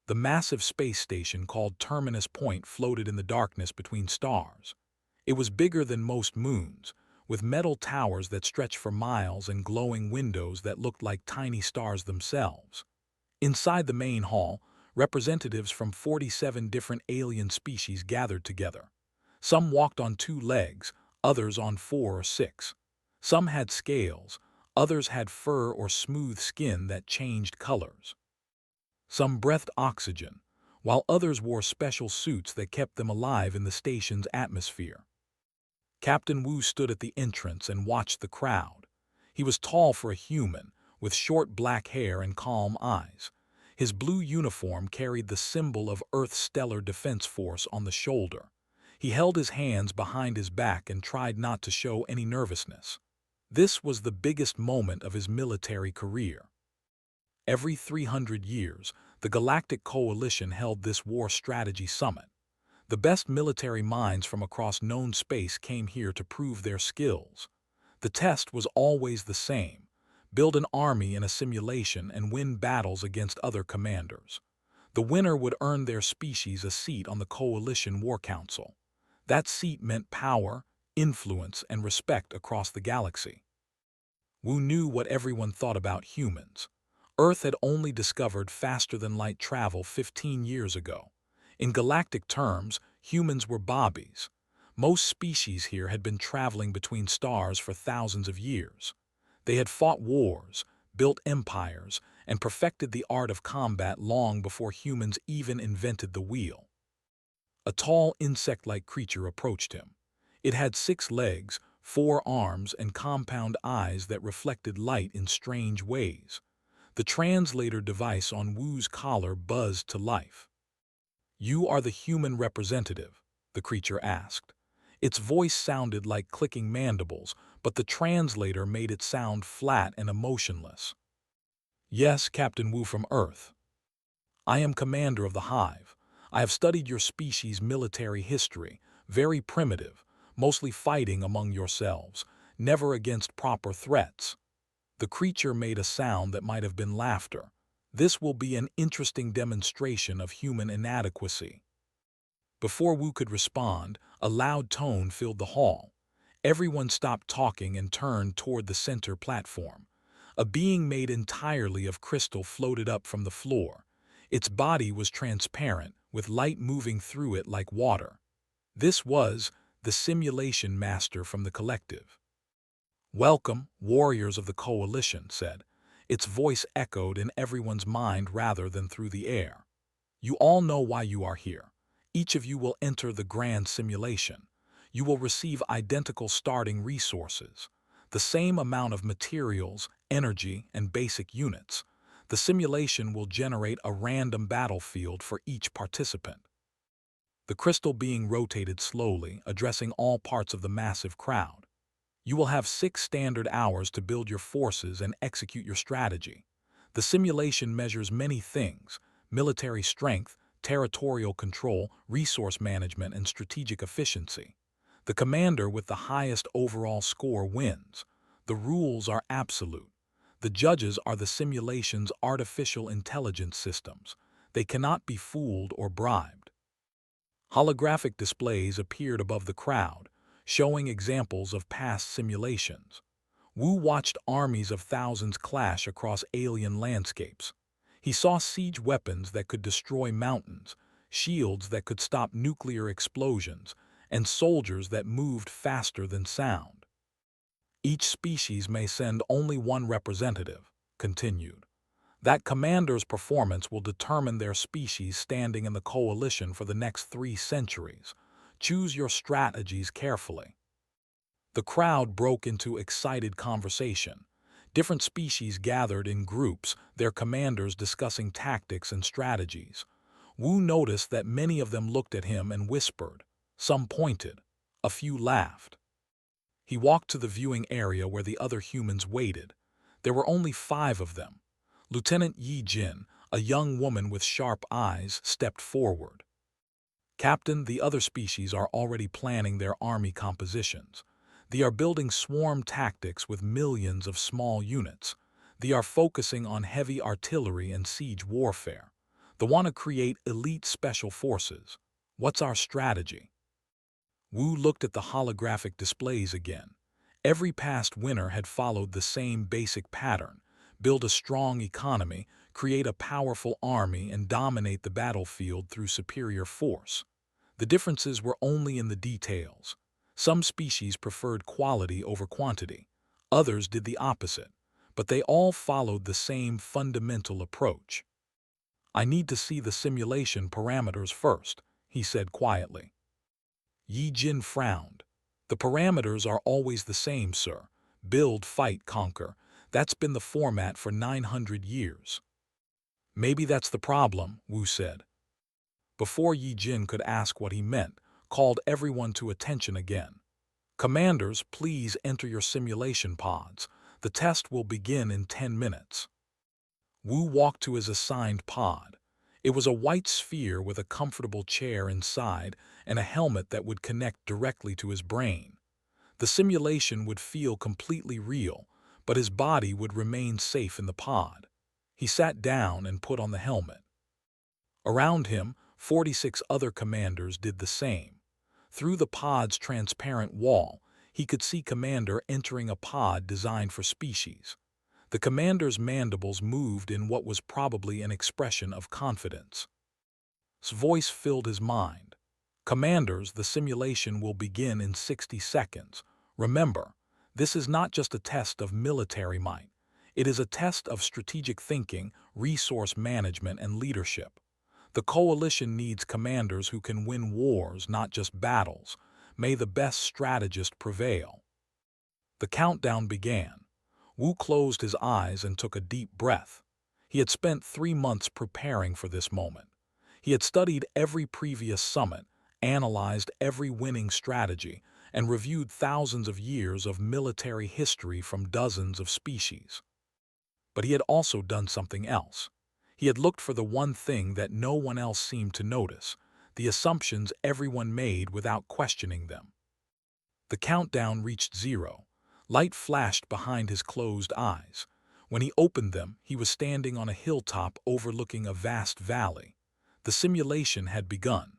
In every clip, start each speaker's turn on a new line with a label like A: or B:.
A: The massive space station called Terminus Point floated in the darkness between stars. It was bigger than most moons, with metal towers that stretched for miles and glowing windows that looked like tiny stars themselves. Inside the main hall, representatives from 47 different alien species gathered together. Some walked on 2 legs, others on 4 or 6. Some had scales, others had fur or smooth skin that changed colors. Some breathed oxygen, while others wore special suits that kept them alive in the station's atmosphere. Captain Wu stood at the entrance and watched the crowd. He was tall for a human, with short black hair and calm eyes. His blue uniform carried the symbol of Earth's Stellar Defense Force on the shoulder. He held his hands behind his back and tried not to show any nervousness. This was the biggest moment of his military career. Every 300 years, the Galactic Coalition held this war strategy summit. The best military minds from across known space came here to prove their skills. The test was always the same: build an army in a simulation and win battles against other commanders. The winner would earn their species a seat on the Coalition War Council. That seat meant power, influence, and respect across the galaxy. Wu knew what everyone thought about humans. Earth had only discovered faster-than-light travel 15 years ago. In galactic terms, humans were bobbies. Most species here had been traveling between stars for thousands of years. They had fought wars, built empires, and perfected the art of combat long before humans even invented the wheel. A tall insect-like creature approached him. It had 6 legs, 4 arms, and compound eyes that reflected light in strange ways. The translator device on Wu's collar buzzed to life. "You are the human representative?" the creature asked. Its voice sounded like clicking mandibles, but the translator made it sound flat and emotionless. "Yes, Captain Wu from Earth. I am commander of the Hive. I have studied your species' military history, very primitive, mostly fighting among yourselves, never against proper threats." The creature made a sound that might have been laughter. "This will be an interesting demonstration of human inadequacy." Before Wu could respond, a loud tone filled the hall. Everyone stopped talking and turned toward the center platform. A being made entirely of crystal floated up from the floor. Its body was transparent, with light moving through it like water. This was the simulation master from the collective. "Welcome, warriors of the Coalition," said. Its voice echoed in everyone's mind rather than through the air. "You all know why you are here. Each of you will enter the grand simulation. You will receive identical starting resources, the same amount of materials, energy, and basic units. The simulation will generate a random battlefield for each participant." The crystal being rotated slowly, addressing all parts of the massive crowd. "You will have 6 standard hours to build your forces and execute your strategy. The simulation measures many things: military strength, territorial control, resource management, and strategic efficiency. The commander with the highest overall score wins. The rules are absolute. The judges are the simulation's artificial intelligence systems. They cannot be fooled or bribed." Holographic displays appeared above the crowd, showing examples of past simulations. Wu watched armies of thousands clash across alien landscapes. He saw siege weapons that could destroy mountains, shields that could stop nuclear explosions, and soldiers that moved faster than sound. "Each species may send only one representative," continued. "That commander's performance will determine their species standing in the coalition for the next 3 centuries. Choose your strategies carefully." The crowd broke into excited conversation. Different species gathered in groups, their commanders discussing tactics and strategies. Wu noticed that many of them looked at him and whispered. Some pointed. A few laughed. He walked to the viewing area where the other humans waited. There were only 5 of them. Lieutenant Yi Jin, a young woman with sharp eyes, stepped forward. "Captain, the other species are already planning their army compositions. They are building swarm tactics with millions of small units. They are focusing on heavy artillery and siege warfare. The one to create elite special forces. What's our strategy? Wu looked at the holographic displays again. Every past winner had followed the same basic pattern: build a strong economy, create a powerful army, and dominate the battlefield through superior force. The differences were only in the details. Some species preferred quality over quantity. Others did the opposite. But they all followed the same fundamental approach. "I need to see the simulation parameters first," he said quietly. Yi Jin frowned. "The parameters are always the same, sir. Build, fight, conquer. That's been the format for 900 years. "Maybe that's the problem," Wu said. Before Yi Jin could ask what he meant, called everyone to attention again. "Commanders, please enter your simulation pods. The test will begin in 10 minutes. Wu walked to his assigned pod. It was a white sphere with a comfortable chair inside and a helmet that would connect directly to his brain. The simulation would feel completely real, but his body would remain safe in the pod. He sat down and put on the helmet. Around him, 46 other commanders did the same. Through the pod's transparent wall, he could see Commander entering a pod designed for species. The commander's mandibles moved in what was probably an expression of confidence. His voice filled his mind. "Commanders, the simulation will begin in 60 seconds. Remember, this is not just a test of military might. It is a test of strategic thinking, resource management, and leadership. The coalition needs commanders who can win wars, not just battles. May the best strategist prevail." The countdown began. Wu closed his eyes and took a deep breath. He had spent 3 months preparing for this moment. He had studied every previous summit, analyzed every winning strategy, and reviewed thousands of years of military history from dozens of species. But he had also done something else. He had looked for the one thing that no one else seemed to notice, the assumptions everyone made without questioning them. The countdown reached 0. Light flashed behind his closed eyes. When he opened them, he was standing on a hilltop overlooking a vast valley. The simulation had begun.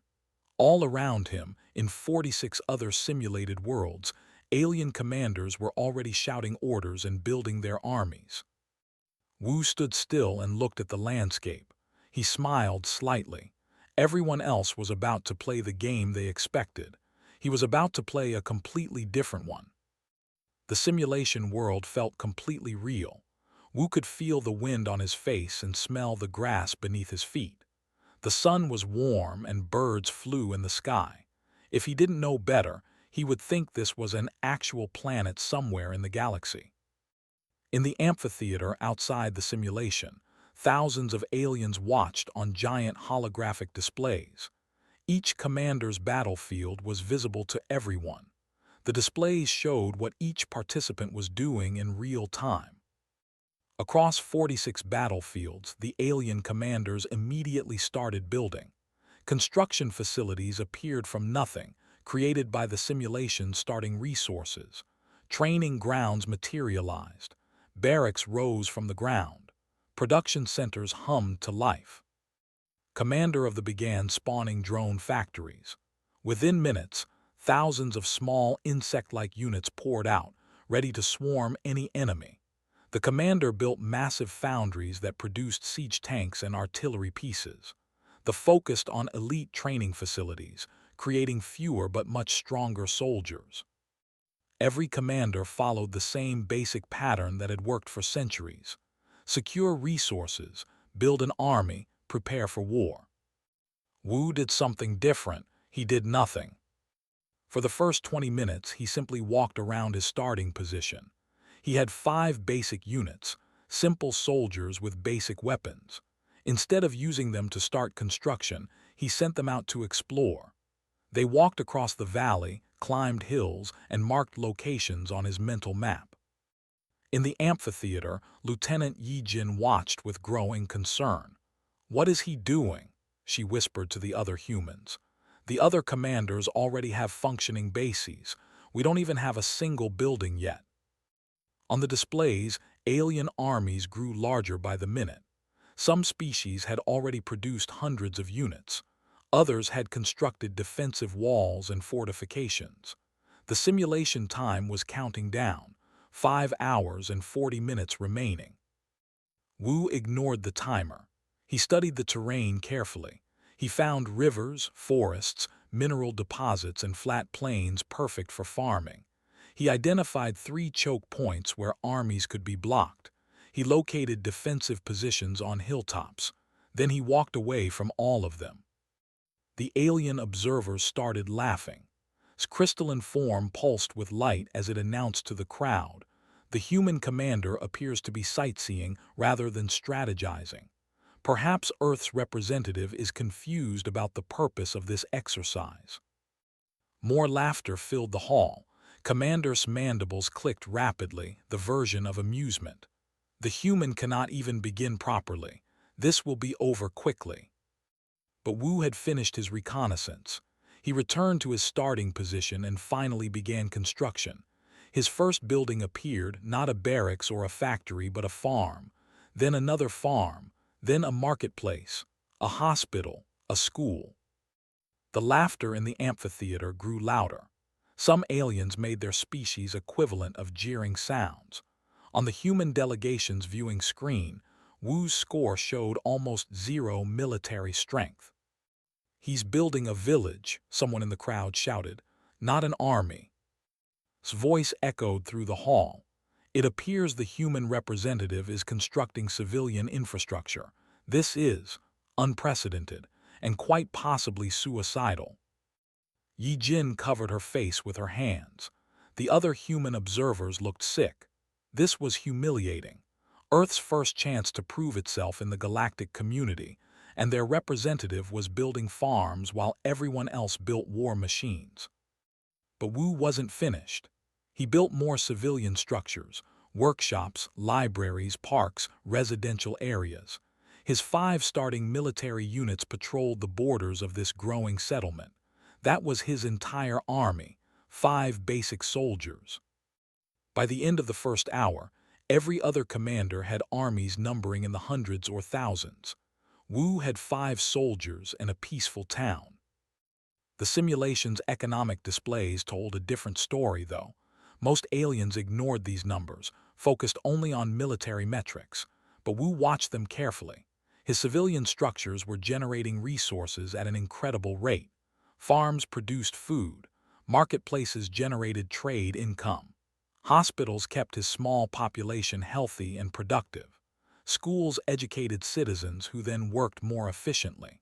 A: All around him, in 46 other simulated worlds, alien commanders were already shouting orders and building their armies. Wu stood still and looked at the landscape. He smiled slightly. Everyone else was about to play the game they expected. He was about to play a completely different one. The simulation world felt completely real. Wu could feel the wind on his face and smell the grass beneath his feet. The sun was warm and birds flew in the sky. If he didn't know better, he would think this was an actual planet somewhere in the galaxy. In the amphitheater outside the simulation, thousands of aliens watched on giant holographic displays. Each commander's battlefield was visible to everyone. The displays showed what each participant was doing in real time. Across 46 battlefields, the alien commanders immediately started building. Construction facilities appeared from nothing, created by the simulation starting resources. Training grounds materialized. Barracks rose from the ground. Production centers hummed to life. Commander of the began spawning drone factories. Within minutes, thousands of small insect-like units poured out, ready to swarm any enemy. The commander built massive foundries that produced siege tanks and artillery pieces. The focused on elite training facilities, creating fewer but much stronger soldiers. Every commander followed the same basic pattern that had worked for centuries. Secure resources, build an army, prepare for war. Wu did something different. He did nothing. For the first 20 minutes, he simply walked around his starting position. He had 5 basic units, simple soldiers with basic weapons. Instead of using them to start construction, he sent them out to explore. They walked across the valley, climbed hills, and marked locations on his mental map. In the amphitheater, Lieutenant Yi Jin watched with growing concern. "What is he doing?" she whispered to the other humans. "The other commanders already have functioning bases. We don't even have a single building yet." On the displays, alien armies grew larger by the minute. Some species had already produced hundreds of units. Others had constructed defensive walls and fortifications. The simulation time was counting down, 5 hours and 40 minutes remaining. Wu ignored the timer. He studied the terrain carefully. He found rivers, forests, mineral deposits, and flat plains perfect for farming. He identified 3 choke points where armies could be blocked. He located defensive positions on hilltops. Then he walked away from all of them. The alien observers started laughing. His crystalline form pulsed with light as it announced to the crowd, "The human commander appears to be sightseeing rather than strategizing. Perhaps Earth's representative is confused about the purpose of this exercise." More laughter filled the hall. Commander's mandibles clicked rapidly, the version of amusement. "The human cannot even begin properly. This will be over quickly." But Wu had finished his reconnaissance. He returned to his starting position and finally began construction. His first building appeared, not a barracks or a factory, but a farm, then another farm, then a marketplace, a hospital, a school. The laughter in the amphitheater grew louder. Some aliens made their species equivalent of jeering sounds. On the human delegation's viewing screen, Wu's score showed almost 0 military strength. "He's building a village," someone in the crowd shouted, "not an army." His voice echoed through the hall. "It appears the human representative is constructing civilian infrastructure. This is unprecedented and quite possibly suicidal." Yi Jin covered her face with her hands. The other human observers looked sick. This was humiliating. Earth's first chance to prove itself in the galactic community, and their representative was building farms while everyone else built war machines. But Wu wasn't finished. He built more civilian structures, workshops, libraries, parks, residential areas. His 5 starting military units patrolled the borders of this growing settlement. That was his entire army, 5 basic soldiers. By the end of the first hour, every other commander had armies numbering in the hundreds or thousands. Wu had 5 soldiers and a peaceful town. The simulation's economic displays told a different story, though. Most aliens ignored these numbers, focused only on military metrics. But Wu watched them carefully. His civilian structures were generating resources at an incredible rate. Farms produced food. Marketplaces generated trade income. Hospitals kept his small population healthy and productive. Schools educated citizens who then worked more efficiently.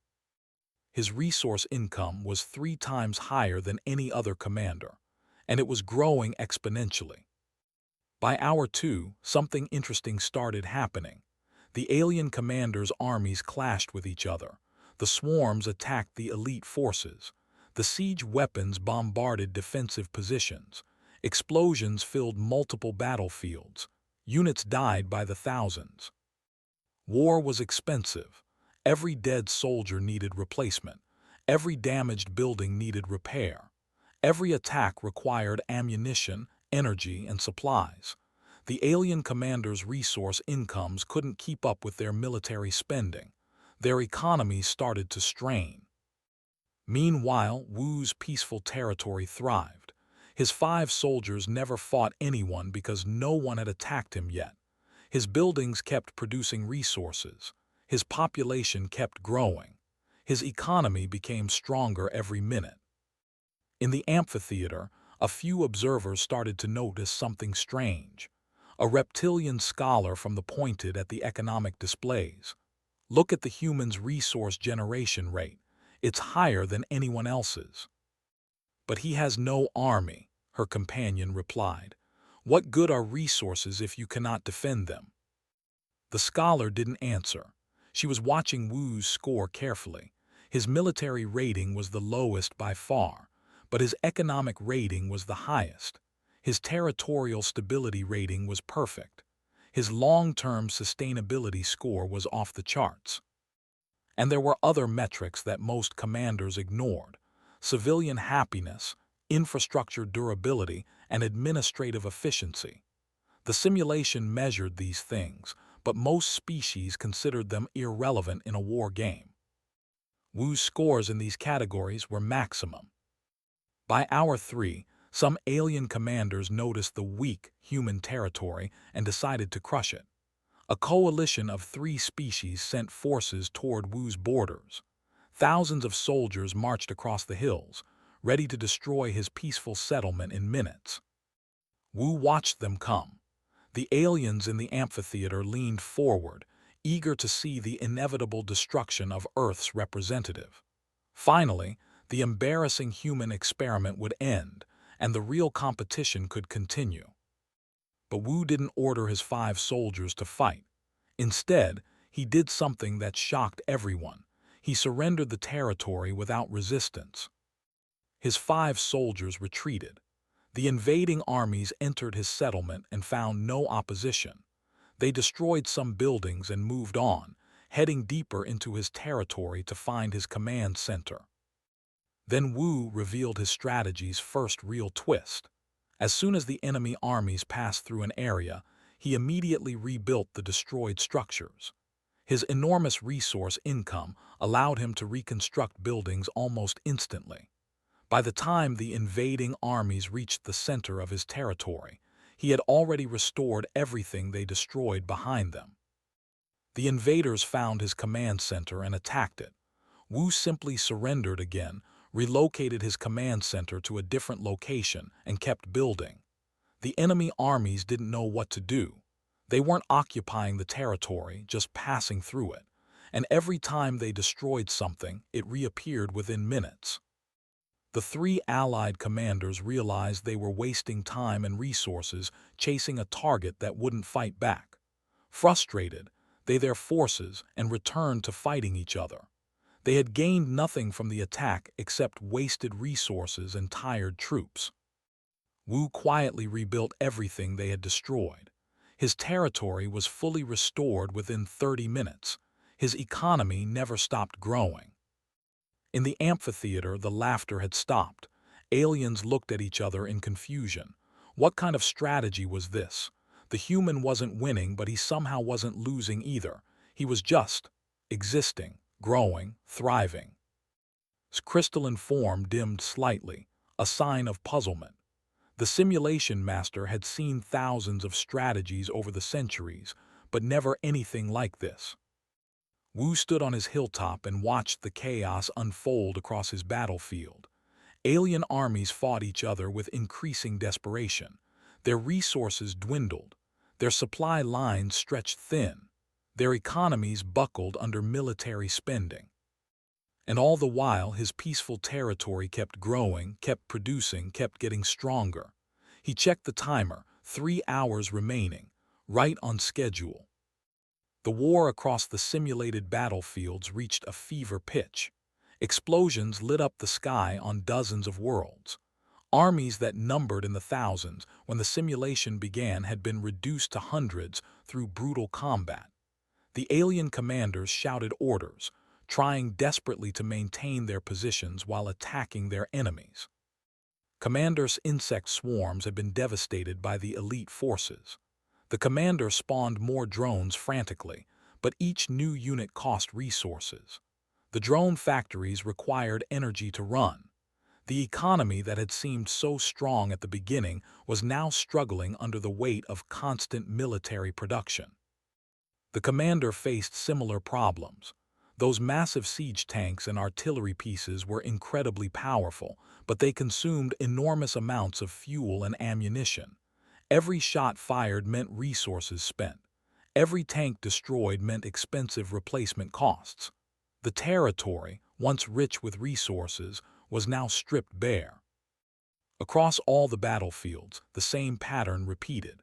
A: His resource income was 3 times higher than any other commander, and it was growing exponentially. By hour 2, something interesting started happening. The alien commanders' armies clashed with each other. The swarms attacked the elite forces. The siege weapons bombarded defensive positions. Explosions filled multiple battlefields. Units died by the thousands. War was expensive. Every dead soldier needed replacement. Every damaged building needed repair. Every attack required ammunition, energy, and supplies. The alien commanders' resource incomes couldn't keep up with their military spending. Their economies started to strain. Meanwhile, Wu's peaceful territory thrived. His 5 soldiers never fought anyone because no one had attacked him yet. His buildings kept producing resources. His population kept growing. His economy became stronger every minute. In the amphitheater, a few observers started to notice something strange. A reptilian scholar from the pointed at the economic displays. "Look at the human's resource generation rate. It's higher than anyone else's." "But he has no army," her companion replied. "What good are resources if you cannot defend them?" The scholar didn't answer. She was watching Wu's score carefully. His military rating was the lowest by far, but his economic rating was the highest. His territorial stability rating was perfect. His long-term sustainability score was off the charts. And there were other metrics that most commanders ignored: civilian happiness, infrastructure durability, and administrative efficiency. The simulation measured these things, but most species considered them irrelevant in a war game. Wu's scores in these categories were maximum. By hour 3, some alien commanders noticed the weak human territory and decided to crush it. A coalition of 3 species sent forces toward Wu's borders. Thousands of soldiers marched across the hills, ready to destroy his peaceful settlement in minutes. Wu watched them come. The aliens in the amphitheater leaned forward, eager to see the inevitable destruction of Earth's representative. Finally, the embarrassing human experiment would end, and the real competition could continue. But Wu didn't order his 5 soldiers to fight. Instead, he did something that shocked everyone. He surrendered the territory without resistance. His 5 soldiers retreated. The invading armies entered his settlement and found no opposition. They destroyed some buildings and moved on, heading deeper into his territory to find his command center. Then Wu revealed his strategy's first real twist. As soon as the enemy armies passed through an area, he immediately rebuilt the destroyed structures. His enormous resource income allowed him to reconstruct buildings almost instantly. By the time the invading armies reached the center of his territory, he had already restored everything they destroyed behind them. The invaders found his command center and attacked it. Wu simply surrendered again, relocated his command center to a different location, and kept building. The enemy armies didn't know what to do. They weren't occupying the territory, just passing through it. And every time they destroyed something, it reappeared within minutes. The 3 allied commanders realized they were wasting time and resources chasing a target that wouldn't fight back. Frustrated, they their forces and returned to fighting each other. They had gained nothing from the attack except wasted resources and tired troops. Wu quietly rebuilt everything they had destroyed. His territory was fully restored within 30 minutes. His economy never stopped growing. In the amphitheater, the laughter had stopped. Aliens looked at each other in confusion. What kind of strategy was this? The human wasn't winning, but he somehow wasn't losing either. He was just existing, growing, thriving. His crystalline form dimmed slightly, a sign of puzzlement. The simulation master had seen thousands of strategies over the centuries, but never anything like this. Wu stood on his hilltop and watched the chaos unfold across his battlefield. Alien armies fought each other with increasing desperation. Their resources dwindled. Their supply lines stretched thin. Their economies buckled under military spending. And all the while, his peaceful territory kept growing, kept producing, kept getting stronger. He checked the timer, 3 hours remaining, right on schedule. The war across the simulated battlefields reached a fever pitch. Explosions lit up the sky on dozens of worlds. Armies that numbered in the thousands when the simulation began had been reduced to hundreds through brutal combat. The alien commanders shouted orders, trying desperately to maintain their positions while attacking their enemies. Commander's insect swarms had been devastated by the elite forces. The commander spawned more drones frantically, but each new unit cost resources. The drone factories required energy to run. The economy that had seemed so strong at the beginning was now struggling under the weight of constant military production. The commander faced similar problems. Those massive siege tanks and artillery pieces were incredibly powerful, but they consumed enormous amounts of fuel and ammunition. Every shot fired meant resources spent. Every tank destroyed meant expensive replacement costs. The territory, once rich with resources, was now stripped bare. Across all the battlefields, the same pattern repeated.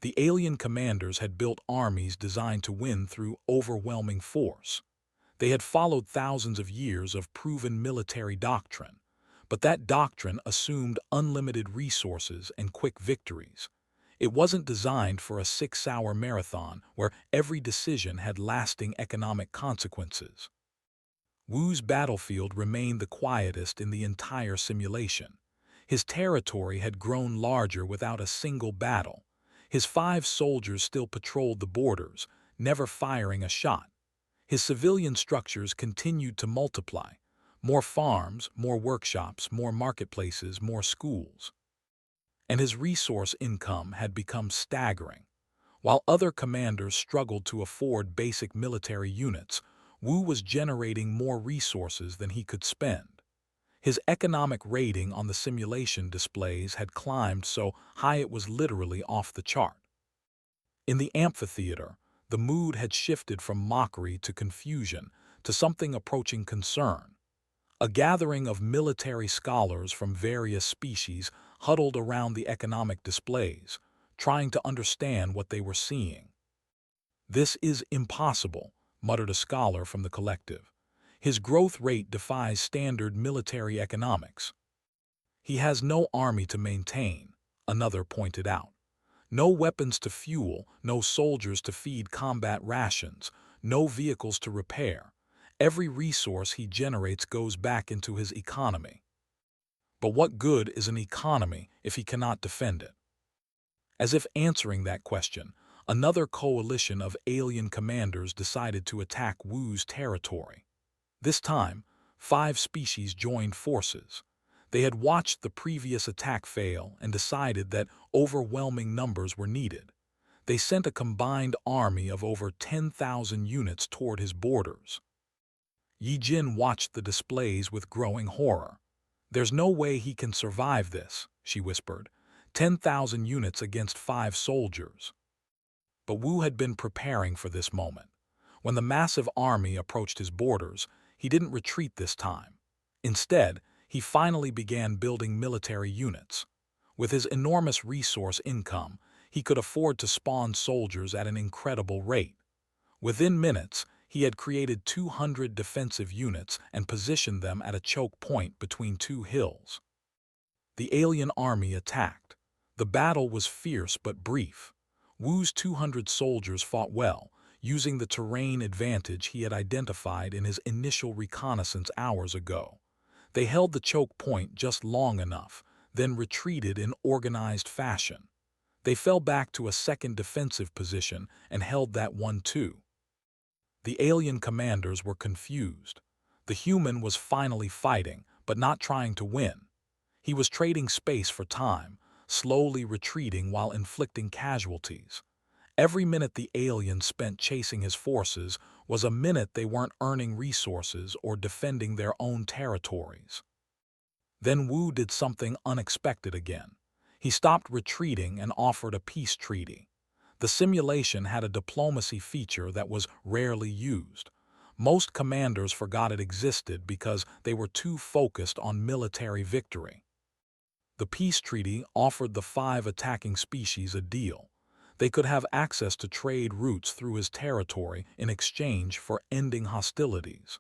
A: The alien commanders had built armies designed to win through overwhelming force. They had followed thousands of years of proven military doctrine, but that doctrine assumed unlimited resources and quick victories. It wasn't designed for a 6-hour marathon where every decision had lasting economic consequences. Wu's battlefield remained the quietest in the entire simulation. His territory had grown larger without a single battle. His 5 soldiers still patrolled the borders, never firing a shot. His civilian structures continued to multiply. More farms, more workshops, more marketplaces, more schools. And his resource income had become staggering. While other commanders struggled to afford basic military units, Wu was generating more resources than he could spend. His economic rating on the simulation displays had climbed so high it was literally off the chart. In the amphitheater, the mood had shifted from mockery to confusion to something approaching concern. A gathering of military scholars from various species huddled around the economic displays, trying to understand what they were seeing. "This is impossible," muttered a scholar from the collective. "His growth rate defies standard military economics." "He has no army to maintain," another pointed out. "No weapons to fuel, no soldiers to feed combat rations, no vehicles to repair. Every resource he generates goes back into his economy." But what good is an economy if he cannot defend it? As if answering that question, another coalition of alien commanders decided to attack Wu's territory. This time, 5 species joined forces. They had watched the previous attack fail and decided that overwhelming numbers were needed. They sent a combined army of over 10,000 units toward his borders. Yi Jin watched the displays with growing horror. "There's no way he can survive this," she whispered. 10,000 units against 5 soldiers. But Wu had been preparing for this moment. When the massive army approached his borders, he didn't retreat this time. Instead, he finally began building military units. With his enormous resource income, he could afford to spawn soldiers at an incredible rate. Within minutes, he had created 200 defensive units and positioned them at a choke point between 2 hills. The alien army attacked. The battle was fierce but brief. Wu's 200 soldiers fought well, using the terrain advantage he had identified in his initial reconnaissance hours ago. They held the choke point just long enough, then retreated in organized fashion. They fell back to a second defensive position and held that one too. The alien commanders were confused. The human was finally fighting, but not trying to win. He was trading space for time, slowly retreating while inflicting casualties. Every minute the aliens spent chasing his forces was a minute they weren't earning resources or defending their own territories. Then Wu did something unexpected again. He stopped retreating and offered a peace treaty. The simulation had a diplomacy feature that was rarely used. Most commanders forgot it existed because they were too focused on military victory. The peace treaty offered the 5 attacking species a deal. They could have access to trade routes through his territory in exchange for ending hostilities.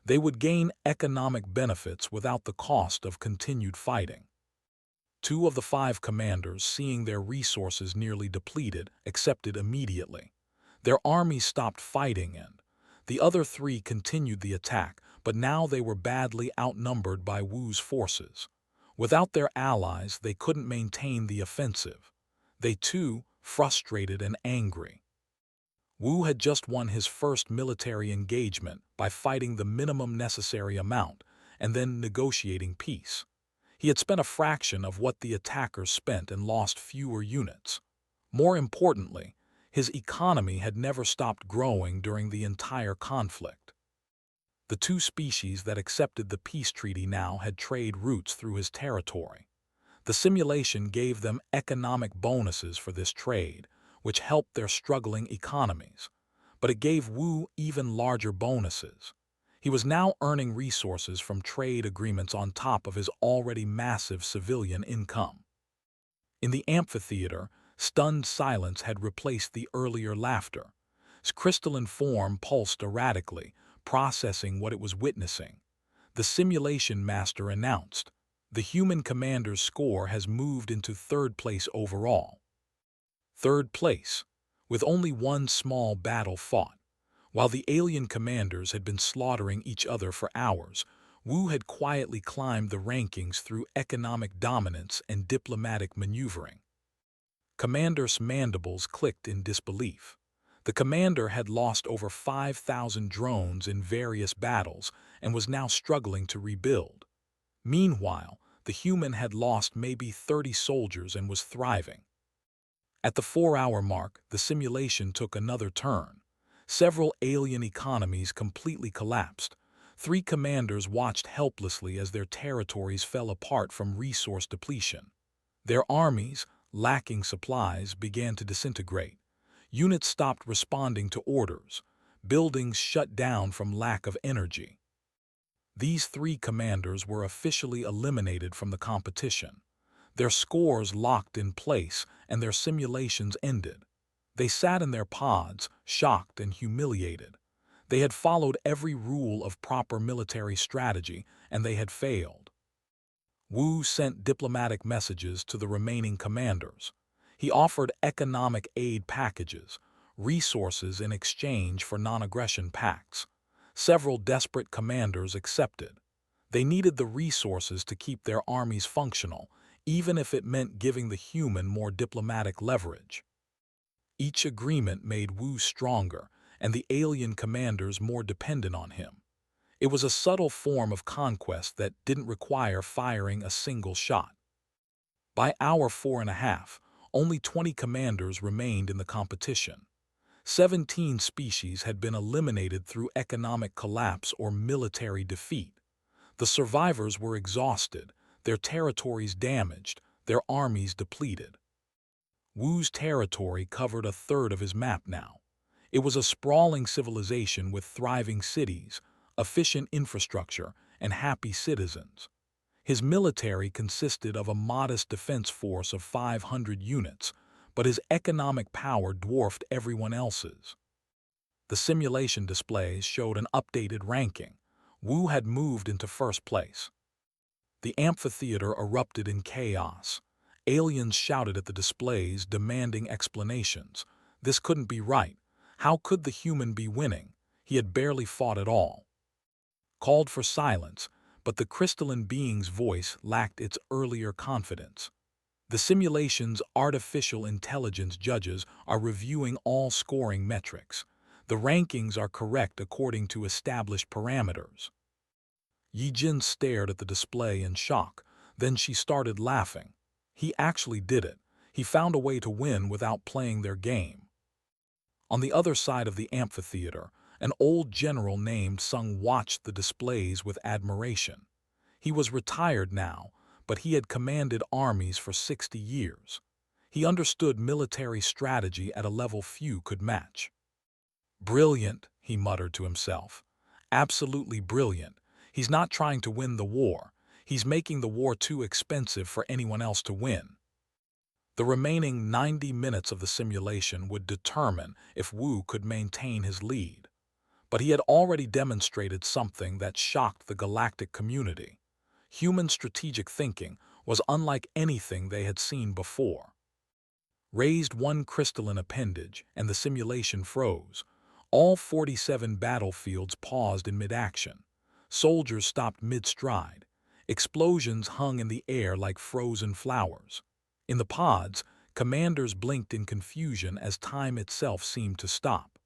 A: They would gain economic benefits without the cost of continued fighting. 2 of the 5 commanders, seeing their resources nearly depleted, accepted immediately. Their armies stopped fighting and the other 3 continued the attack, but now they were badly outnumbered by Wu's forces. Without their allies, they couldn't maintain the offensive. They too, frustrated and angry. Wu had just won his first military engagement by fighting the minimum necessary amount and then negotiating peace. He had spent a fraction of what the attackers spent and lost fewer units. More importantly, his economy had never stopped growing during the entire conflict. The 2 species that accepted the peace treaty now had trade routes through his territory. The simulation gave them economic bonuses for this trade, which helped their struggling economies. But it gave Wu even larger bonuses. He was now earning resources from trade agreements on top of his already massive civilian income. In the amphitheater, stunned silence had replaced the earlier laughter. His crystalline form pulsed erratically, processing what it was witnessing. The simulation master announced, "The human commander's score has moved into 3rd place overall." 3rd place, with only one small battle fought. While the alien commanders had been slaughtering each other for hours, Wu had quietly climbed the rankings through economic dominance and diplomatic maneuvering. Commander's mandibles clicked in disbelief. The commander had lost over 5,000 drones in various battles and was now struggling to rebuild. Meanwhile, the human had lost maybe 30 soldiers and was thriving. At the 4-hour mark, the simulation took another turn. Several alien economies completely collapsed. 3 commanders watched helplessly as their territories fell apart from resource depletion. Their armies, lacking supplies, began to disintegrate. Units stopped responding to orders. Buildings shut down from lack of energy. These 3 commanders were officially eliminated from the competition. Their scores locked in place and their simulations ended. They sat in their pods, shocked and humiliated. They had followed every rule of proper military strategy, and they had failed. Wu sent diplomatic messages to the remaining commanders. He offered economic aid packages, resources in exchange for non-aggression pacts. Several desperate commanders accepted. They needed the resources to keep their armies functional, even if it meant giving the human more diplomatic leverage. Each agreement made Wu stronger, and the alien commanders more dependent on him. It was a subtle form of conquest that didn't require firing a single shot. By hour 4.5, only 20 commanders remained in the competition. 17 species had been eliminated through economic collapse or military defeat. The survivors were exhausted, their territories damaged, their armies depleted. Wu's territory covered a third of his map now. It was a sprawling civilization with thriving cities, efficient infrastructure, and happy citizens. His military consisted of a modest defense force of 500 units, but his economic power dwarfed everyone else's. The simulation displays showed an updated ranking. Wu had moved into first place. The amphitheater erupted in chaos. Aliens shouted at the displays, demanding explanations. This couldn't be right. How could the human be winning? He had barely fought at all. Called for silence, but the crystalline being's voice lacked its earlier confidence. The simulation's artificial intelligence judges are reviewing all scoring metrics. The rankings are correct according to established parameters. Yijin stared at the display in shock. Then she started laughing. He actually did it. He found a way to win without playing their game. On the other side of the amphitheater, an old general named Sung watched the displays with admiration. He was retired now, but he had commanded armies for 60 years. He understood military strategy at a level few could match. "Brilliant," he muttered to himself. "Absolutely brilliant. He's not trying to win the war. He's making the war too expensive for anyone else to win." The remaining 90 minutes of the simulation would determine if Wu could maintain his lead. But he had already demonstrated something that shocked the galactic community. Human strategic thinking was unlike anything they had seen before. Raised one crystalline appendage, and the simulation froze. All 47 battlefields paused in mid-action. Soldiers stopped mid-stride. Explosions hung in the air like frozen flowers. In the pods, commanders blinked in confusion as time itself seemed to stop.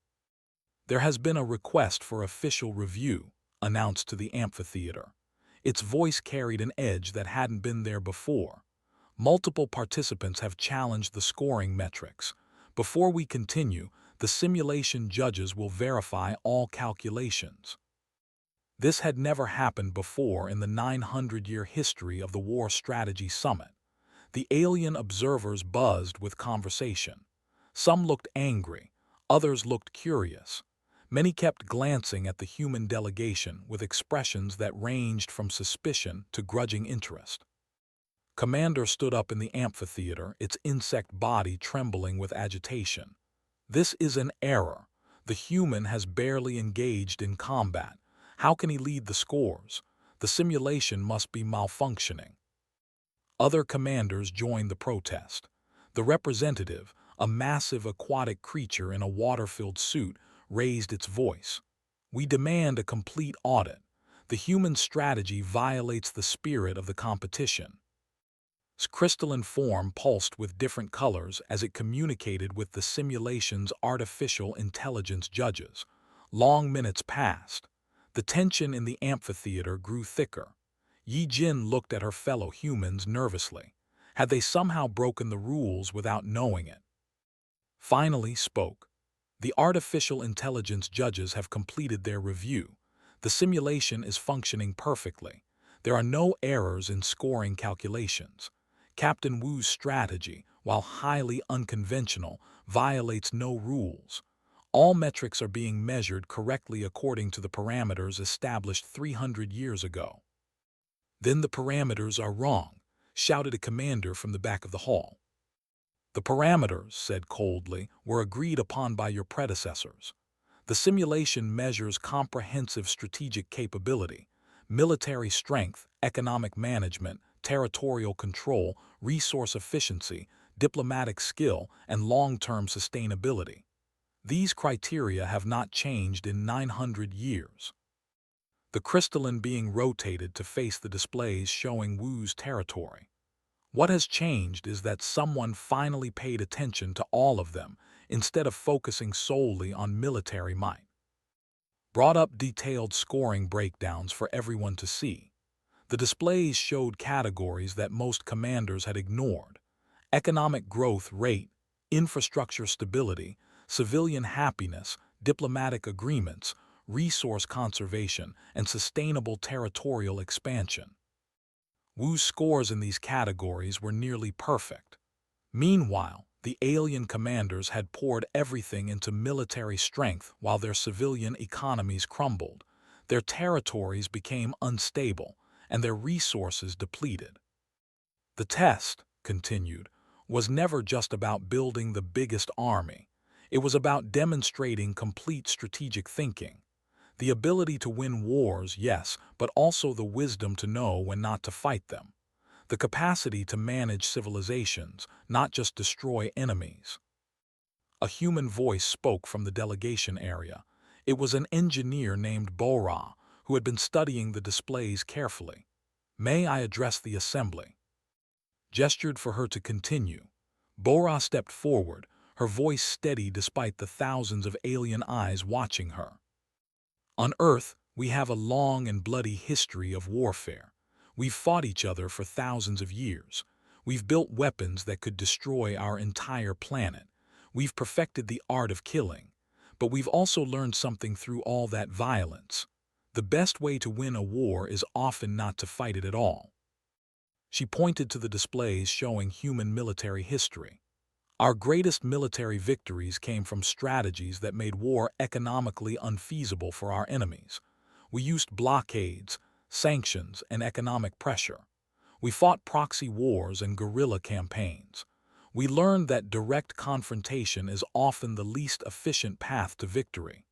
A: "There has been a request for official review," announced to the amphitheater. Its voice carried an edge that hadn't been there before. "Multiple participants have challenged the scoring metrics. Before we continue, the simulation judges will verify all calculations." This had never happened before in the 900-year history of the War Strategy Summit. The alien observers buzzed with conversation. Some looked angry, others looked curious. Many kept glancing at the human delegation with expressions that ranged from suspicion to grudging interest. Commander stood up in the amphitheater, its insect body trembling with agitation. "This is an error. The human has barely engaged in combat. How can he lead the scores? The simulation must be malfunctioning." Other commanders joined the protest. The representative, a massive aquatic creature in a water-filled suit, raised its voice. "We demand a complete audit. The human strategy violates the spirit of the competition." crystalline form pulsed with different colors as it communicated with the simulation's artificial intelligence judges. Long minutes passed. The tension in the amphitheater grew thicker. Yi Jin looked at her fellow humans nervously. Had they somehow broken the rules without knowing it? Finally spoke. The artificial intelligence judges have completed their review. The simulation is functioning perfectly. There are no errors in scoring calculations. Captain Wu's strategy, while highly unconventional, violates no rules. All metrics are being measured correctly according to the parameters established 300 years ago. Then the parameters are wrong, shouted a commander from the back of the hall. The parameters, said coldly, were agreed upon by your predecessors. The simulation measures comprehensive strategic capability, military strength, economic management, territorial control, resource efficiency, diplomatic skill, and long-term sustainability. These criteria have not changed in 900 years. The crystalline being rotated to face the displays showing Wu's territory. What has changed is that someone finally paid attention to all of them instead of focusing solely on military might. Brought up detailed scoring breakdowns for everyone to see. The displays showed categories that most commanders had ignored: economic growth rate, infrastructure stability, civilian happiness, diplomatic agreements, resource conservation, and sustainable territorial expansion. Wu's scores in these categories were nearly perfect. Meanwhile, the alien commanders had poured everything into military strength while their civilian economies crumbled. Their territories became unstable, and their resources depleted. The test, continued, was never just about building the biggest army. It was about demonstrating complete strategic thinking. The ability to win wars, yes, but also the wisdom to know when not to fight them. The capacity to manage civilizations, not just destroy enemies. A human voice spoke from the delegation area. It was an engineer named Bora, who had been studying the displays carefully. May I address the assembly? Gestured for her to continue. Bora stepped forward, her voice steady despite the thousands of alien eyes watching her. On Earth, we have a long and bloody history of warfare. We've fought each other for thousands of years. We've built weapons that could destroy our entire planet. We've perfected the art of killing. But we've also learned something through all that violence. The best way to win a war is often not to fight it at all. She pointed to the displays showing human military history. Our greatest military victories came from strategies that made war economically unfeasible for our enemies. We used blockades, sanctions, and economic pressure. We fought proxy wars and guerrilla campaigns. We learned that direct confrontation is often the least efficient path to victory.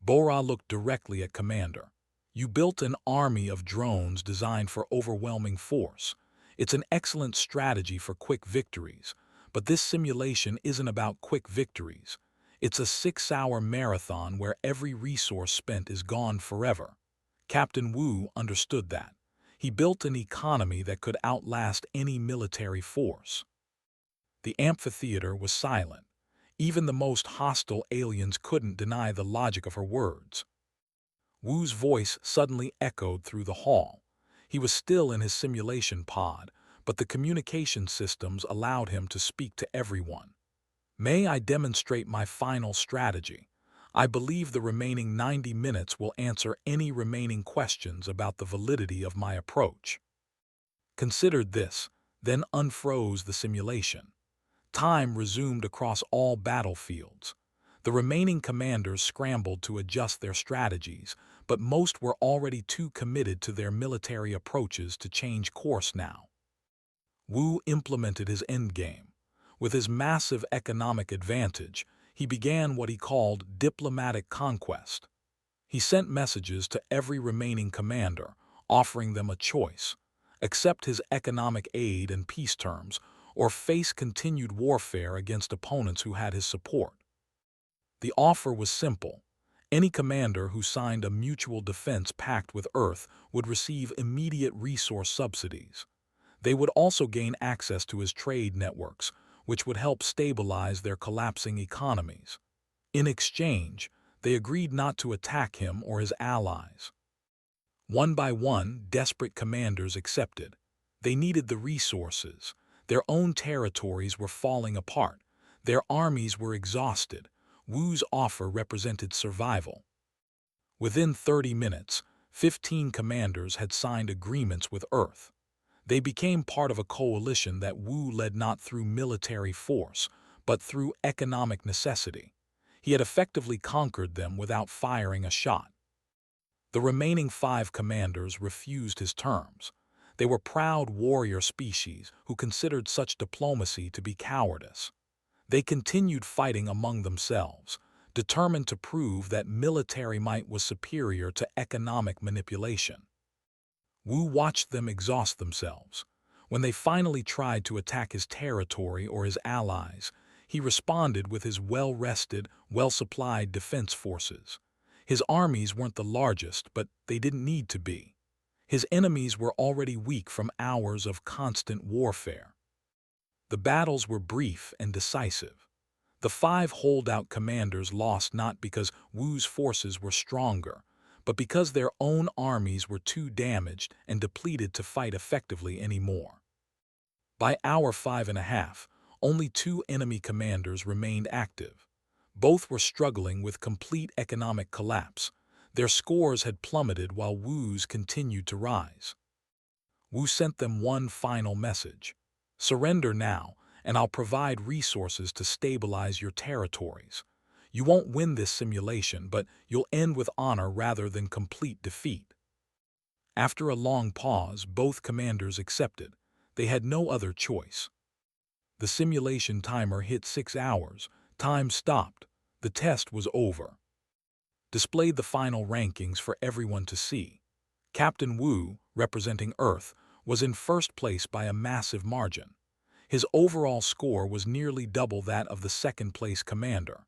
A: Bora looked directly at Commander. You built an army of drones designed for overwhelming force. It's an excellent strategy for quick victories. But this simulation isn't about quick victories. It's a 6-hour marathon where every resource spent is gone forever. Captain Wu understood that. He built an economy that could outlast any military force. The amphitheater was silent. Even the most hostile aliens couldn't deny the logic of her words. Wu's voice suddenly echoed through the hall. He was still in his simulation pod, but the communication systems allowed him to speak to everyone. May I demonstrate my final strategy? I believe the remaining 90 minutes will answer any remaining questions about the validity of my approach. Considered this, then unfroze the simulation. Time resumed across all battlefields. The remaining commanders scrambled to adjust their strategies, but most were already too committed to their military approaches to change course now. Wu implemented his endgame. With his massive economic advantage, he began what he called diplomatic conquest. He sent messages to every remaining commander, offering them a choice: accept his economic aid and peace terms, or face continued warfare against opponents who had his support. The offer was simple. Any commander who signed a mutual defense pact with Earth would receive immediate resource subsidies. They would also gain access to his trade networks, which would help stabilize their collapsing economies. In exchange, they agreed not to attack him or his allies. One by one, desperate commanders accepted. They needed the resources. Their own territories were falling apart. Their armies were exhausted. Wu's offer represented survival. Within 30 minutes, 15 commanders had signed agreements with Earth. They became part of a coalition that Wu led not through military force, but through economic necessity. He had effectively conquered them without firing a shot. The remaining 5 commanders refused his terms. They were proud warrior species who considered such diplomacy to be cowardice. They continued fighting among themselves, determined to prove that military might was superior to economic manipulation. Wu watched them exhaust themselves. When they finally tried to attack his territory or his allies, he responded with his well-rested, well-supplied defense forces. His armies weren't the largest, but they didn't need to be. His enemies were already weak from hours of constant warfare. The battles were brief and decisive. The 5 holdout commanders lost not because Wu's forces were stronger, but because their own armies were too damaged and depleted to fight effectively anymore. By hour 5.5, only 2 enemy commanders remained active. Both were struggling with complete economic collapse. Their scores had plummeted while Wu's continued to rise. Wu sent them one final message. Surrender now, and I'll provide resources to stabilize your territories. You won't win this simulation, but you'll end with honor rather than complete defeat. After a long pause, both commanders accepted. They had no other choice. The simulation timer hit 6 hours. Time stopped. The test was over. Displayed the final rankings for everyone to see. Captain Wu, representing Earth, was in first place by a massive margin. His overall score was nearly double that of the second-place commander.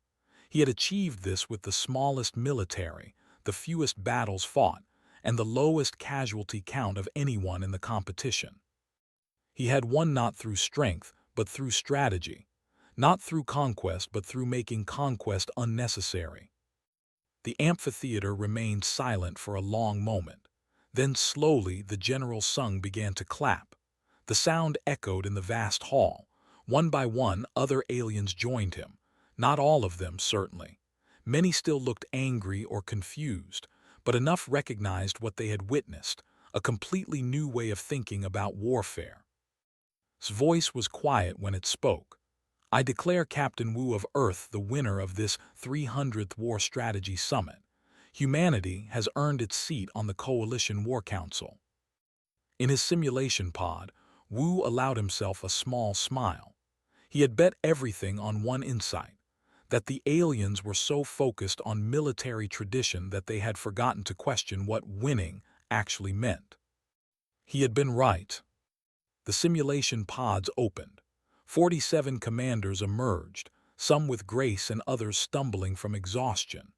A: He had achieved this with the smallest military, the fewest battles fought, and the lowest casualty count of anyone in the competition. He had won not through strength, but through strategy, not through conquest, but through making conquest unnecessary. The amphitheater remained silent for a long moment. Then slowly the general's sung began to clap. The sound echoed in the vast hall. One by one, other aliens joined him. Not all of them, certainly. Many still looked angry or confused, but enough recognized what they had witnessed, a completely new way of thinking about warfare. His voice was quiet when it spoke. I declare Captain Wu of Earth the winner of this 300th War Strategy Summit. Humanity has earned its seat on the Coalition War Council. In his simulation pod, Wu allowed himself a small smile. He had bet everything on one insight, that the aliens were so focused on military tradition that they had forgotten to question what winning actually meant. He had been right. The simulation pods opened. 47 commanders emerged, some with grace and others stumbling from exhaustion.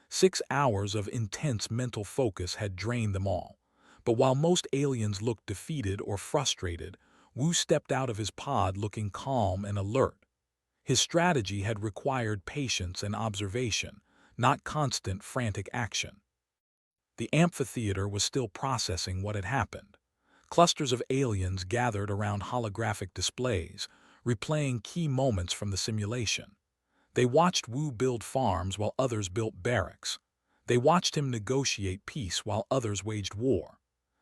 A: 6 hours of intense mental focus had drained them all. But while most aliens looked defeated or frustrated, Wu stepped out of his pod looking calm and alert. His strategy had required patience and observation, not constant frantic action. The amphitheater was still processing what had happened. Clusters of aliens gathered around holographic displays, replaying key moments from the simulation. They watched Wu build farms while others built barracks. They watched him negotiate peace while others waged war.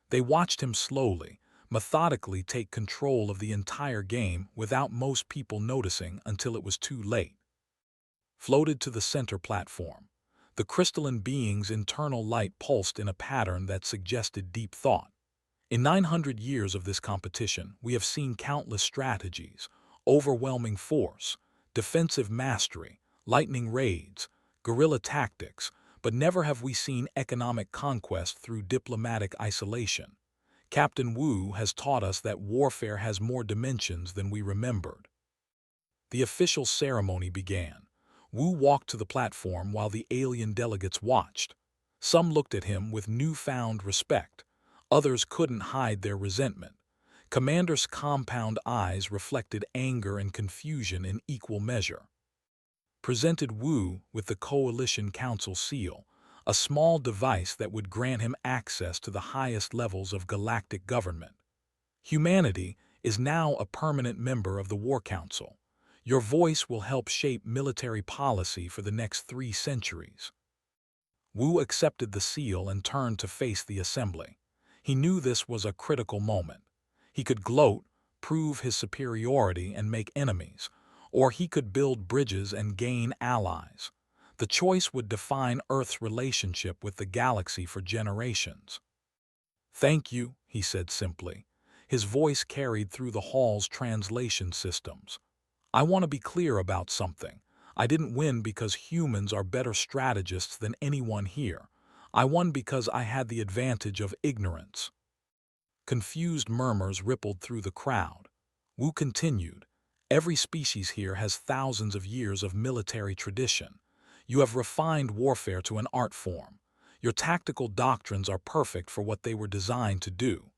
A: They watched him slowly, methodically take control of the entire game without most people noticing until it was too late. Floated to the center platform. The crystalline being's internal light pulsed in a pattern that suggested deep thought. In 900 years of this competition, we have seen countless strategies, overwhelming force, defensive mastery, lightning raids, guerrilla tactics, but never have we seen economic conquest through diplomatic isolation. Captain Wu has taught us that warfare has more dimensions than we remembered. The official ceremony began. Wu walked to the platform while the alien delegates watched. Some looked at him with newfound respect. Others couldn't hide their resentment. Commander's compound eyes reflected anger and confusion in equal measure. Presented Wu with the Coalition Council seal, a small device that would grant him access to the highest levels of galactic government. Humanity is now a permanent member of the War Council. Your voice will help shape military policy for the next 3 centuries. Wu accepted the seal and turned to face the assembly. He knew this was a critical moment. He could gloat, prove his superiority and make enemies, or he could build bridges and gain allies. The choice would define Earth's relationship with the galaxy for generations. "Thank you," he said simply. His voice carried through the hall's translation systems. "I want to be clear about something. I didn't win because humans are better strategists than anyone here. I won because I had the advantage of ignorance." Confused murmurs rippled through the crowd. Wu continued, "Every species here has thousands of years of military tradition. You have refined warfare to an art form. Your tactical doctrines are perfect for what they were designed to do.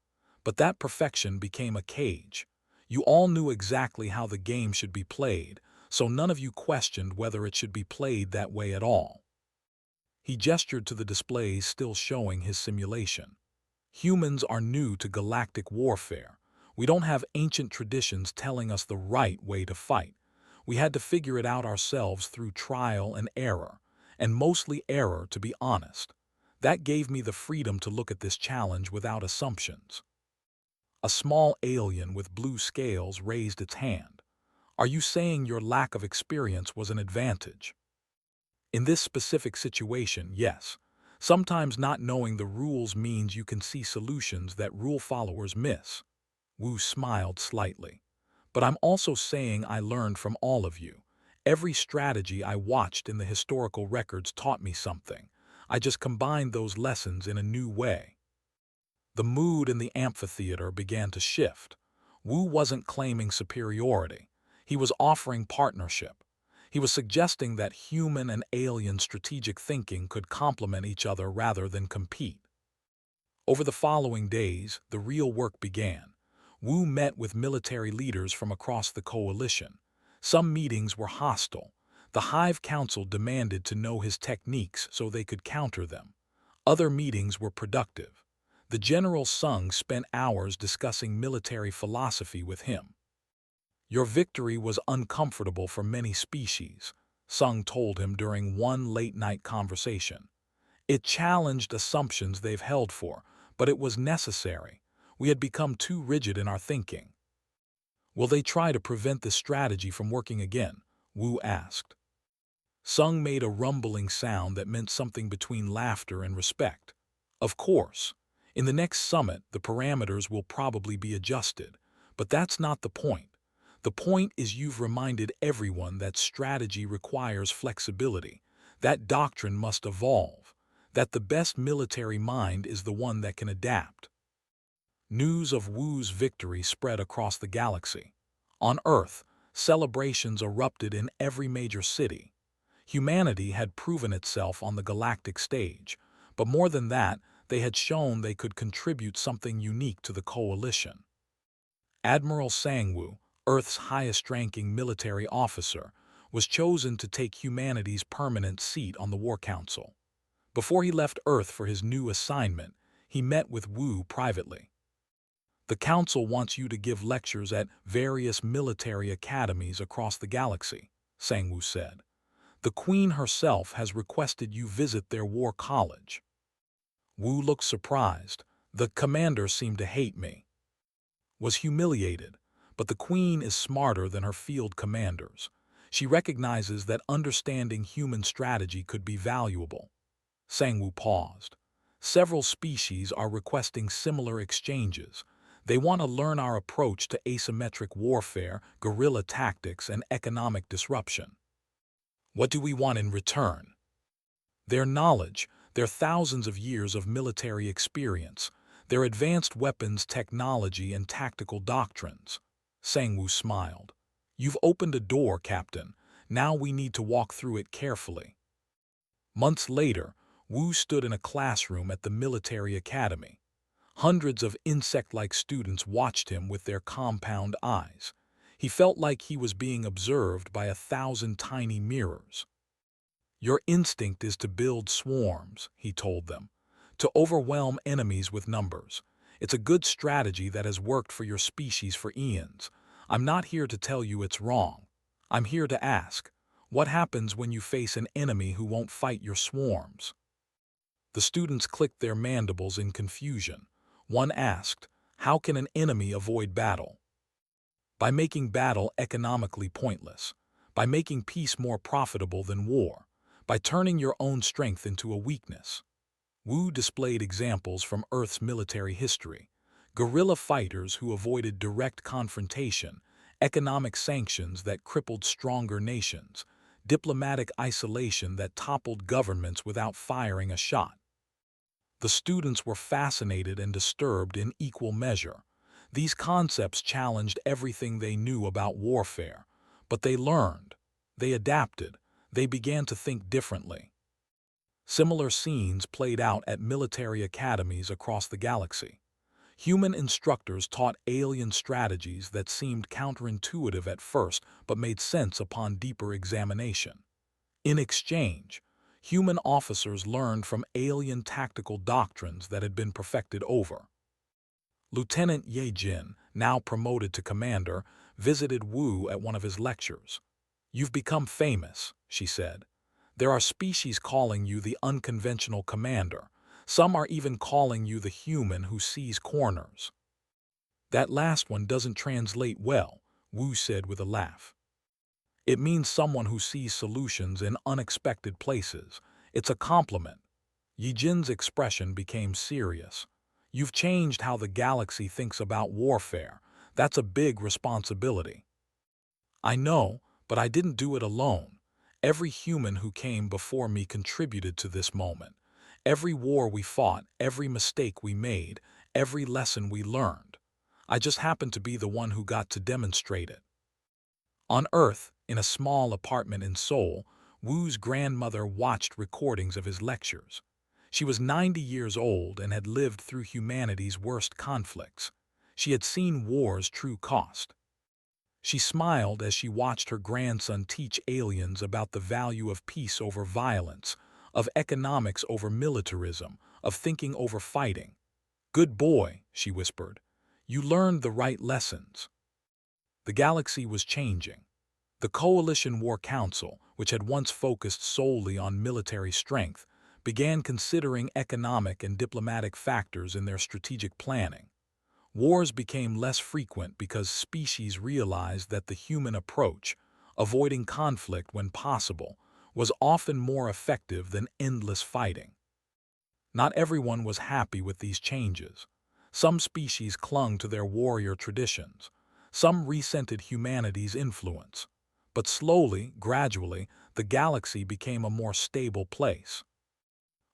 A: But that perfection became a cage. You all knew exactly how the game should be played, so none of you questioned whether it should be played that way at all." He gestured to the displays still showing his simulation. "Humans are new to galactic warfare. We don't have ancient traditions telling us the right way to fight. We had to figure it out ourselves through trial and mostly error, to be honest. That gave me the freedom to look at this challenge without assumptions." A small alien with blue scales raised its hand. "Are you saying your lack of experience was an advantage?" "In this specific situation, yes. Sometimes not knowing the rules means you can see solutions that rule followers miss." Wu smiled slightly. "But I'm also saying I learned from all of you. Every strategy I watched in the historical records taught me something. I just combined those lessons in a new way." The mood in the amphitheater began to shift. Wu wasn't claiming superiority. He was offering partnership. He was suggesting that human and alien strategic thinking could complement each other rather than compete. Over the following days, the real work began. Wu met with military leaders from across the coalition. Some meetings were hostile. The Hive Council demanded to know his techniques so they could counter them. Other meetings were productive. The General Sung spent hours discussing military philosophy with him. "Your victory was uncomfortable for many species," Sung told him during one late-night conversation. "It challenged assumptions they've held for, but it was necessary. We had become too rigid in our thinking." "Will they try to prevent this strategy from working again?" Wu asked. Sung made a rumbling sound that meant something between laughter and respect. "Of course. In the next summit, the parameters will probably be adjusted, but that's not the point. The point is you've reminded everyone that strategy requires flexibility, that doctrine must evolve, that the best military mind is the one that can adapt." News of Wu's victory spread across the galaxy. On Earth, celebrations erupted in every major city. Humanity had proven itself on the galactic stage, but more than that, they had shown they could contribute something unique to the coalition. Admiral Sangwoo, Earth's highest-ranking military officer, was chosen to take humanity's permanent seat on the War Council. Before he left Earth for his new assignment, he met with Wu privately. "The Council wants you to give lectures at various military academies across the galaxy," Sangwoo said. "The Queen herself has requested you visit their war college." Wu looked surprised. "The commander seemed to hate me." Was humiliated, but the Queen is smarter than her field commanders. She recognizes that understanding human strategy could be valuable. Sangwoo paused. "Several species are requesting similar exchanges. They want to learn our approach to asymmetric warfare, guerrilla tactics, and economic disruption." "What do we want in return?" "Their knowledge, their thousands of years of military experience, their advanced weapons technology and tactical doctrines." Sangwoo smiled. "You've opened a door, Captain. Now we need to walk through it carefully." Months later, Wu stood in a classroom at the military academy. Hundreds of insect-like students watched him with their compound eyes. He felt like he was being observed by 1,000 tiny mirrors. "Your instinct is to build swarms," he told them, "to overwhelm enemies with numbers. It's a good strategy that has worked for your species for eons. I'm not here to tell you it's wrong. I'm here to ask, what happens when you face an enemy who won't fight your swarms?" The students clicked their mandibles in confusion. One asked, "How can an enemy avoid battle?" "By making battle economically pointless, by making peace more profitable than war, by turning your own strength into a weakness." Wu displayed examples from Earth's military history: guerrilla fighters who avoided direct confrontation, economic sanctions that crippled stronger nations, diplomatic isolation that toppled governments without firing a shot. The students were fascinated and disturbed in equal measure. These concepts challenged everything they knew about warfare, but they learned, they adapted, they began to think differently. Similar scenes played out at military academies across the galaxy. Human instructors taught alien strategies that seemed counterintuitive at first but made sense upon deeper examination. In exchange, human officers learned from alien tactical doctrines that had been perfected over. Lieutenant Ye Jin, now promoted to commander, visited Wu at one of his lectures. "You've become famous," she said. "There are species calling you the unconventional commander. Some are even calling you the human who sees corners." "That last one doesn't translate well," Wu said with a laugh. "It means someone who sees solutions in unexpected places. It's a compliment." Yijin's expression became serious. "You've changed how the galaxy thinks about warfare. That's a big responsibility." "I know, but I didn't do it alone. Every human who came before me contributed to this moment. Every war we fought, every mistake we made, every lesson we learned. I just happened to be the one who got to demonstrate it." On Earth, in a small apartment in Seoul, Wu's grandmother watched recordings of his lectures. She was 90 years old and had lived through humanity's worst conflicts. She had seen war's true cost. She smiled as she watched her grandson teach aliens about the value of peace over violence, of economics over militarism, of thinking over fighting. "Good boy," she whispered. "You learned the right lessons." The galaxy was changing. The Coalition War Council, which had once focused solely on military strength, began considering economic and diplomatic factors in their strategic planning. Wars became less frequent because species realized that the human approach, avoiding conflict when possible, was often more effective than endless fighting. Not everyone was happy with these changes. Some species clung to their warrior traditions. Some resented humanity's influence. But slowly, gradually, the galaxy became a more stable place.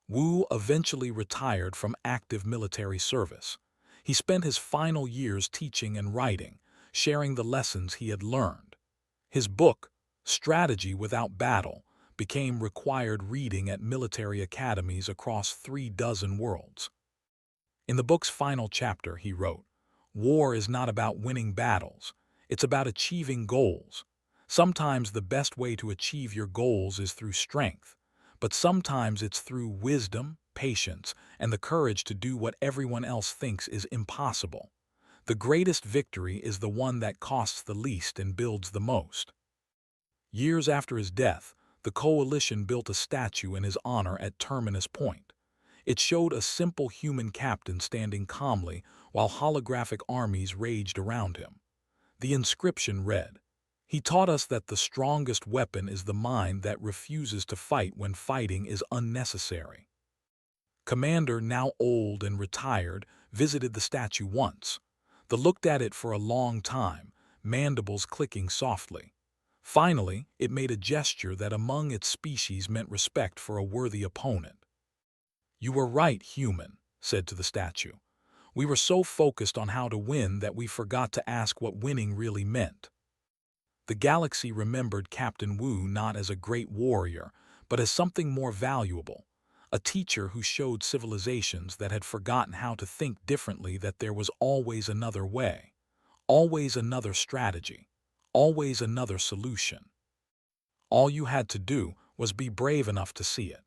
A: Wu eventually retired from active military service. He spent his final years teaching and writing, sharing the lessons he had learned. His book, Strategy Without Battle, became required reading at military academies across 36 worlds. In the book's final chapter, he wrote, "War is not about winning battles. It's about achieving goals. Sometimes the best way to achieve your goals is through strength, but sometimes it's through wisdom, patience, and the courage to do what everyone else thinks is impossible. The greatest victory is the one that costs the least and builds the most." Years after his death, the Coalition built a statue in his honor at Terminus Point. It showed a simple human captain standing calmly while holographic armies raged around him. The inscription read, "He taught us that the strongest weapon is the mind that refuses to fight when fighting is unnecessary." Commander, now old and retired, visited the statue once. They looked at it for a long time, mandibles clicking softly. Finally, it made a gesture that among its species meant respect for a worthy opponent. "You were right, human," said to the statue. "We were so focused on how to win that we forgot to ask what winning really meant." The galaxy remembered Captain Wu not as a great warrior, but as something more valuable, A teacher who showed civilizations that had forgotten how to think differently that there was always another way, always another strategy, always another solution. All you had to do was be brave enough to see it.